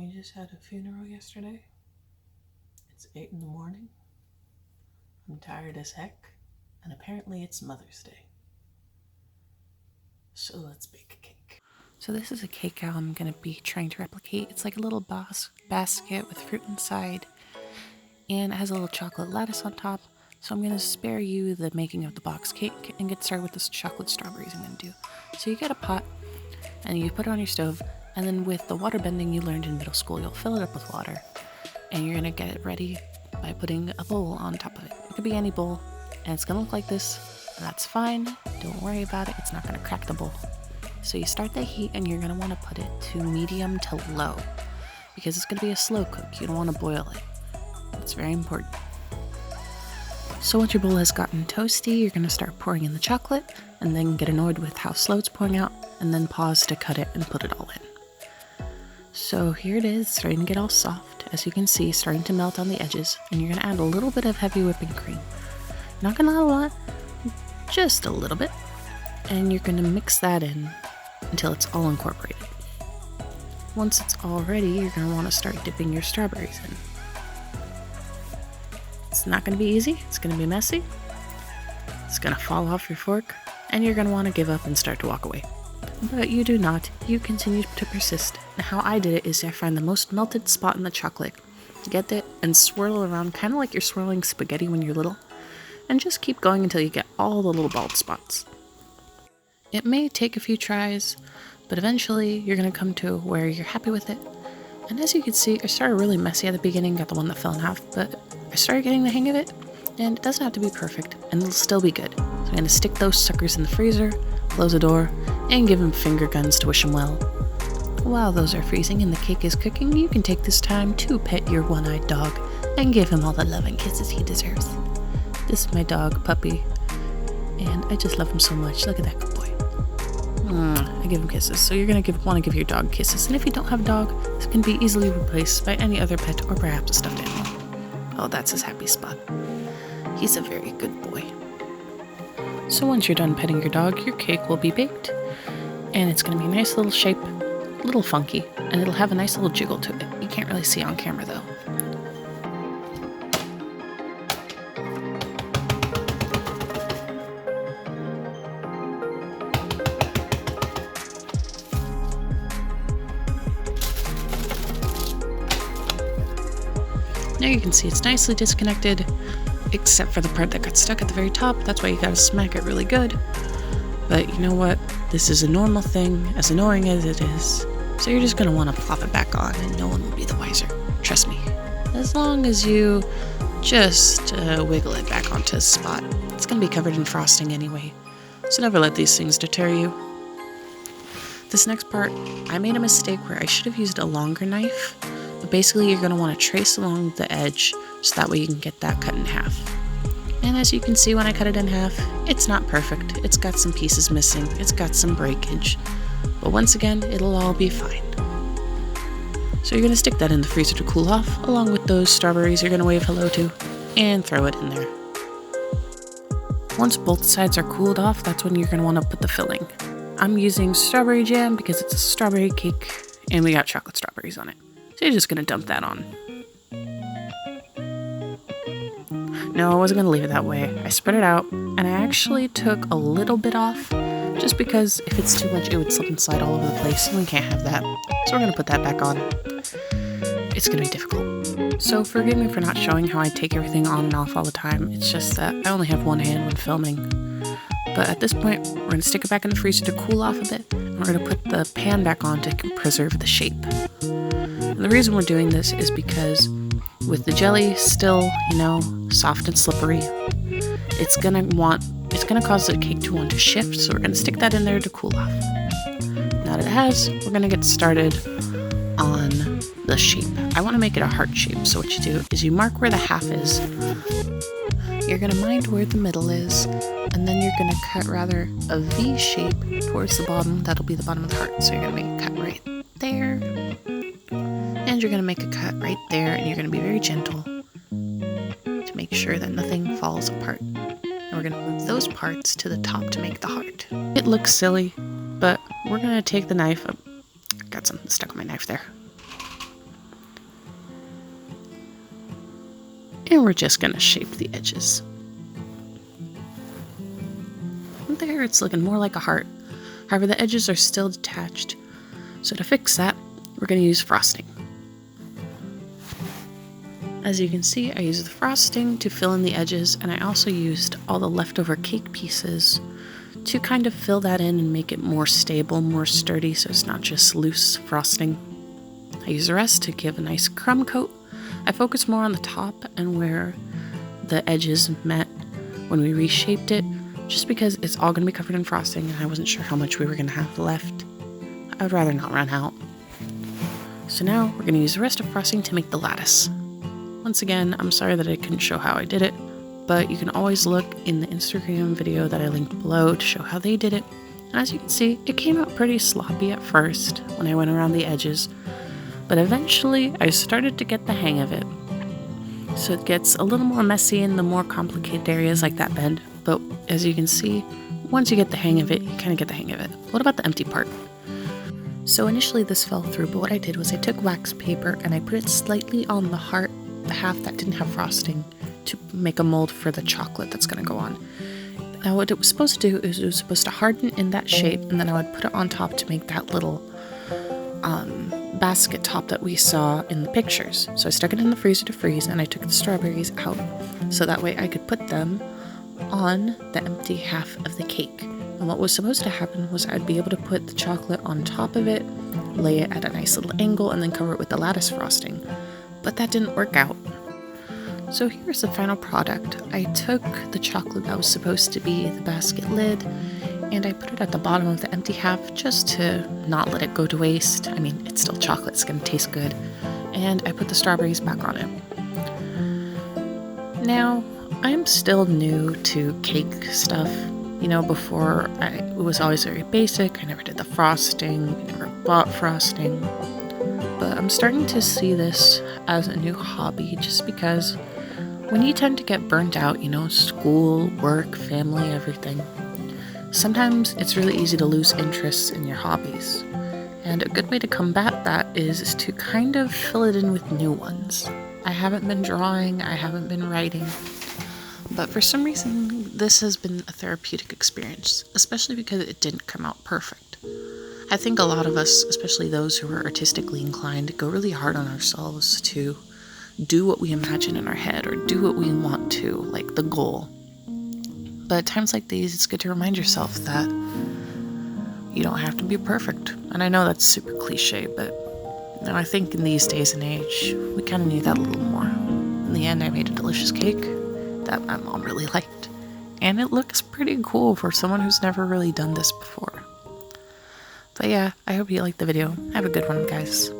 We just had a funeral yesterday. It's 8 in the morning. I'm tired as heck, and apparently it's Mother's Day. So let's bake a cake. So this is a cake I'm gonna be trying to replicate. It's like a little basket with fruit inside, and it has a little chocolate lattice on top. So I'm gonna spare you the making of the box cake and get started with this chocolate strawberries I'm gonna do. So you get a pot, and you put it on your stove, and then with the water bending you learned in middle school, you'll fill it up with water, and you're gonna get it ready by putting a bowl on top of it. It could be any bowl, and it's gonna look like this, and that's fine. Don't worry about it, it's not gonna crack the bowl. So you start the heat, and you're gonna wanna put it to medium to low, because it's gonna be a slow cook. You don't wanna boil it. It's very important. So once your bowl has gotten toasty, you're gonna start pouring in the chocolate, and then get annoyed with how slow it's pouring out, and then pause to cut it and put it all in. So here it is, starting to get all soft. As you can see, starting to melt on the edges, and you're gonna add a little bit of heavy whipping cream. Not gonna add a lot, just a little bit. And you're gonna mix that in until it's all incorporated. Once it's all ready, you're gonna wanna start dipping your strawberries in. It's not gonna be easy, it's gonna be messy. It's gonna fall off your fork, and you're gonna wanna give up and start to walk away. But you do not. You continue to persist. And how I did it is I find the most melted spot in the chocolate, get it, and swirl it around, kind of like you're swirling spaghetti when you're little, and just keep going until you get all the little bald spots. It may take a few tries, but eventually you're going to come to where you're happy with it. And as you can see, I started really messy at the beginning, got the one that fell in half, but I started getting the hang of it, and it doesn't have to be perfect, and it'll still be good. So I'm going to stick those suckers in the freezer, close the door, and give him finger guns to wish him well. While those are freezing and the cake is cooking, you can take this time to pet your one-eyed dog and give him all the love and kisses he deserves. This is my dog, Puppy, and I just love him so much. Look at that good boy. I give him kisses, so you're going to want to give your dog kisses, and if you don't have a dog, this can be easily replaced by any other pet or perhaps a stuffed animal. Oh, that's his happy spot. He's a very good boy. So once you're done petting your dog, your cake will be baked, and it's going to be a nice little shape, a little funky, and it'll have a nice little jiggle to it. You can't really see on camera though. Now you can see it's nicely disconnected, except for the part that got stuck at the very top. That's why you gotta smack it really good. But you know what? This is a normal thing, as annoying as it is. So you're just gonna wanna plop it back on and no one will be the wiser. Trust me. As long as you just wiggle it back onto its spot. It's gonna be covered in frosting anyway. So never let these things deter you. This next part, I made a mistake where I should have used a longer knife. But basically you're gonna wanna trace along the edge so that way you can get that cut in half. And as you can see when I cut it in half, it's not perfect. It's got some pieces missing, it's got some breakage. But once again, it'll all be fine. So you're gonna stick that in the freezer to cool off, along with those strawberries you're gonna wave hello to, and throw it in there. Once both sides are cooled off, that's when you're gonna wanna put the filling. I'm using strawberry jam because it's a strawberry cake, and we got chocolate strawberries on it. So you're just gonna dump that on. No, I wasn't gonna leave it that way. I spread it out, and I actually took a little bit off, just because if it's too much, it would slip and slide all over the place, and we can't have that. So we're gonna put that back on. It's gonna be difficult. So forgive me for not showing how I take everything on and off all the time. It's just that I only have one hand when filming. But at this point, we're gonna stick it back in the freezer to cool off a bit, and we're gonna put the pan back on to preserve the shape. And the reason we're doing this is because with the jelly still, soft and slippery, it's gonna cause the cake to want to shift, so we're gonna stick that in there to cool off. Now that it has, we're gonna get started on the shape. I wanna make it a heart shape, so what you do is you mark where the half is. You're gonna mind where the middle is, and then you're gonna cut rather a V shape towards the bottom. That'll be the bottom of the heart, so you're gonna make a cut right there. And you're going to make a cut right there, and you're going to be very gentle to make sure that nothing falls apart. And we're going to move those parts to the top to make the heart. It looks silly, but we're going to take the knife. Got something stuck on my knife there. And we're just gonna shape the edges. There, it's looking more like a heart. However, the edges are still detached. So to fix that, we're gonna use frosting. As you can see, I used the frosting to fill in the edges, and I also used all the leftover cake pieces to kind of fill that in and make it more stable, more sturdy, so it's not just loose frosting. I used the rest to give a nice crumb coat. I focused more on the top and where the edges met when we reshaped it, just because it's all going to be covered in frosting and I wasn't sure how much we were going to have left. I would rather not run out. So now we're going to use the rest of frosting to make the lattice. Once again, I'm sorry that I couldn't show how I did it, but you can always look in the Instagram video that I linked below to show how they did it. And as you can see, it came out pretty sloppy at first when I went around the edges, but eventually I started to get the hang of it. So it gets a little more messy in the more complicated areas like that bend, but as you can see, once you get the hang of it, you kind of get the hang of it. What about the empty part? So initially this fell through, but what I did was I took wax paper and I put it slightly on the heart, the half that didn't have frosting, to make a mold for the chocolate that's going to go on. Now what it was supposed to do is it was supposed to harden in that shape, and then I would put it on top to make that little basket top that we saw in the pictures. So I stuck it in the freezer to freeze, and I took the strawberries out so that way I could put them on the empty half of the cake. And what was supposed to happen was I'd be able to put the chocolate on top of it, lay it at a nice little angle, and then cover it with the lattice frosting. But that didn't work out. So here's the final product. I took the chocolate that was supposed to be the basket lid and I put it at the bottom of the empty half just to not let it go to waste. I mean, it's still chocolate, it's gonna taste good. And I put the strawberries back on it. Now, I'm still new to cake stuff. You know, before it was always very basic. I never did the frosting, I never bought frosting. But I'm starting to see this as a new hobby just because when you tend to get burnt out, you know, school, work, family, everything, sometimes it's really easy to lose interest in your hobbies. And a good way to combat that is to kind of fill it in with new ones. I haven't been drawing, I haven't been writing, but for some reason this has been a therapeutic experience, especially because it didn't come out perfect. I think a lot of us, especially those who are artistically inclined, go really hard on ourselves to do what we imagine in our head or do what we want to, like the goal. But at times like these, it's good to remind yourself that you don't have to be perfect. And I know that's super cliche, but you know, I think in these days and age, we kind of need that a little more. In the end, I made a delicious cake that my mom really liked. And it looks pretty cool for someone who's never really done this before. But yeah, I hope you liked the video. Have a good one, guys.